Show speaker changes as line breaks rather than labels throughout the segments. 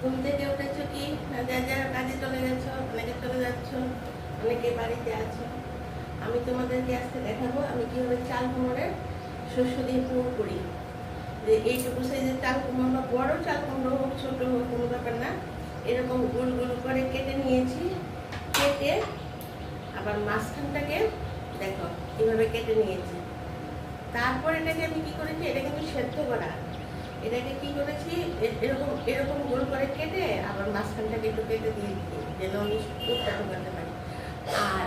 ঘুম থেকে উঠেছো কি না, যারা যারা কাজে চলে গেছো, অনেকে চলে যাচ্ছ, অনেকে বাড়িতে আছো। আমি তোমাদেরকে আজকে দেখাবো আমি কীভাবে চাল কুমড়োর শস্য দিয়ে পুর করি। যে এইটুকু সাইজের চাল কুমড়ো বা বড়ো চাল কুমড়ো হোক ছোটো হোক কোনো ব্যাপার না, এরকম গোল গোল করে কেটে নিয়েছি। কেটে আবার মাঝখানটাকে দেখো এভাবে কেটে নিয়েছি। তারপর এটাকে আমি কী করেছি, এটা কিন্তু সেদ্ধ করা। এটাকে কি করেছি, এরকম এরকম গোল করে কেটে আবার মাঝখানটাকে একটু কেটে দিয়ে দিচ্ছি যেন আমি পুরটা ঢোকাতে পারি। আর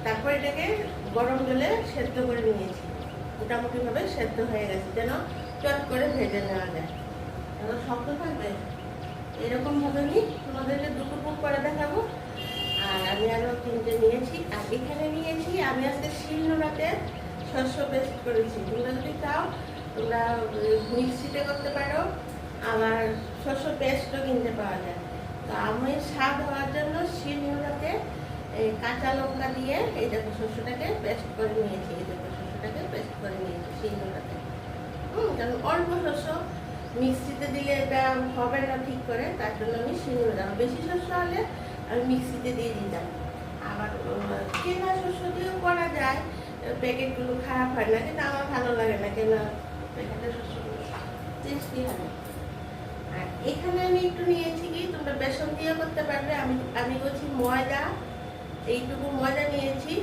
তারপর এটাকে গরম জলে সেদ্ধ করে নিয়েছি। মোটামুটিভাবে সেদ্ধ হয়ে গেছে, যেন চট করে ভেজে নেওয়া যায়। এখন শক্ত থাকবে এরকমভাবে আমি তোমাদেরকে দুটো পুর করে দেখাবো। আর আমি আরও তিনটে নিয়েছি। আর এখানে নিয়েছি আমি আজকে শিলনোড়াতে শস্য পেস্ট করেছি। তোমরা যদি চাও তোমরা মিক্সিতে করতে পারো, আবার শস্য পেস্টও কিনতে পাওয়া যায়। তো আমি স্বাদ হওয়ার জন্য শিলনোড়াতে কাঁচা লঙ্কা দিয়ে এই দেখো শস্যটাকে পেস্ট করে নিয়েছি। এই দেখো শস্যটাকে পেস্ট করে নিয়েছি শিলনোড়াতে। কারণ অল্প শস্য মিক্সিতে দিলে এটা হবে না ঠিক করে, তার জন্য আমি শিলনোড়া। বেশি শস্য হলে আমি মিক্সিতে দিয়ে দিতাম। আবার কেনা শস্য দিয়েও করা যায়, প্যাকেটগুলো খারাপ হয় না, কিন্তু আমার ভালো লাগে না কেনা প্যাকেটের শস্যগুলো, টেস্টি হয়। আর এখানে আমি একটু নিয়েছি কি, তোমরা বেসন দিয়ে করতে পারবে। আমি বলছি ময়দা, এইটুকু ময়দা নিয়েছি,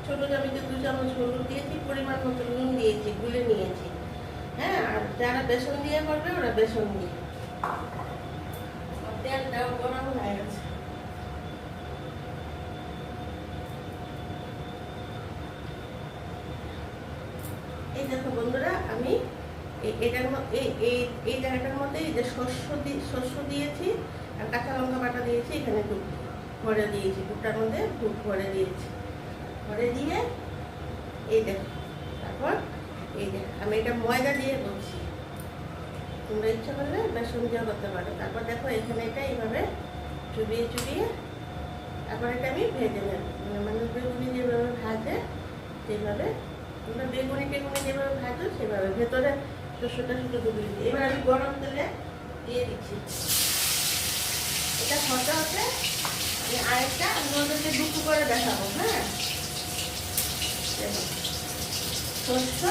ছোটো চামচে 2 চামচ হলুদ দিয়েছি, পরিমাণ মতো নুন দিয়েছি, গুলে নিয়েছি। হ্যাঁ, আর যারা বেসন দিয়ে করবে ওরা বেসন দিয়ে। তেলটাও গরম হয়ে গেছে। এই দেখো বন্ধুরা, আমি এটার মধ্যে এই জায়গাটার মধ্যে এই যে শস্য দিয়েছি আর কাঁচা লঙ্কা বাটা দিয়েছি, এখানে একটু ভরে দিয়েছি, দুটার মধ্যে ভরে দিয়েছি। ভরে দিয়ে এই দেখো, তারপর এই যে আমি এটা ময়দা দিয়ে করছি, তোমরা ইচ্ছা করলে বেসন দিয়েও করতে পারো। তারপর দেখো এখানে এটা এইভাবে চুবিয়ে তারপর এটা আমি ভেজে নেব। মানে বেগুনি যেভাবে ভাজে সেইভাবে, তোমরা বেগুনি যেভাবে ভাজো সেভাবে ভেতরে শস্যটা শুধু ডুবিয়ে দিই। এবার আমি গরম তেলে দিয়ে দিচ্ছি। এটা হতে আমি আরেকটা ওদেরকে দুটো করে দেখাবো। হ্যাঁ, শস্য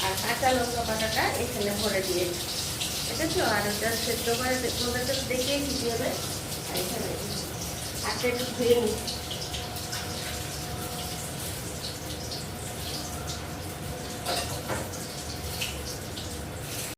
আর কাঁচা লঙ্কা বাটাটা এখানে ভরে দিয়েছি, দেখেছো। আর ওটা সেদ্ধ করে ওদেরকে দেখিয়ে দিতে হবে। আর এখানে আটটা একটু ধুয়ে নিচ্ছি।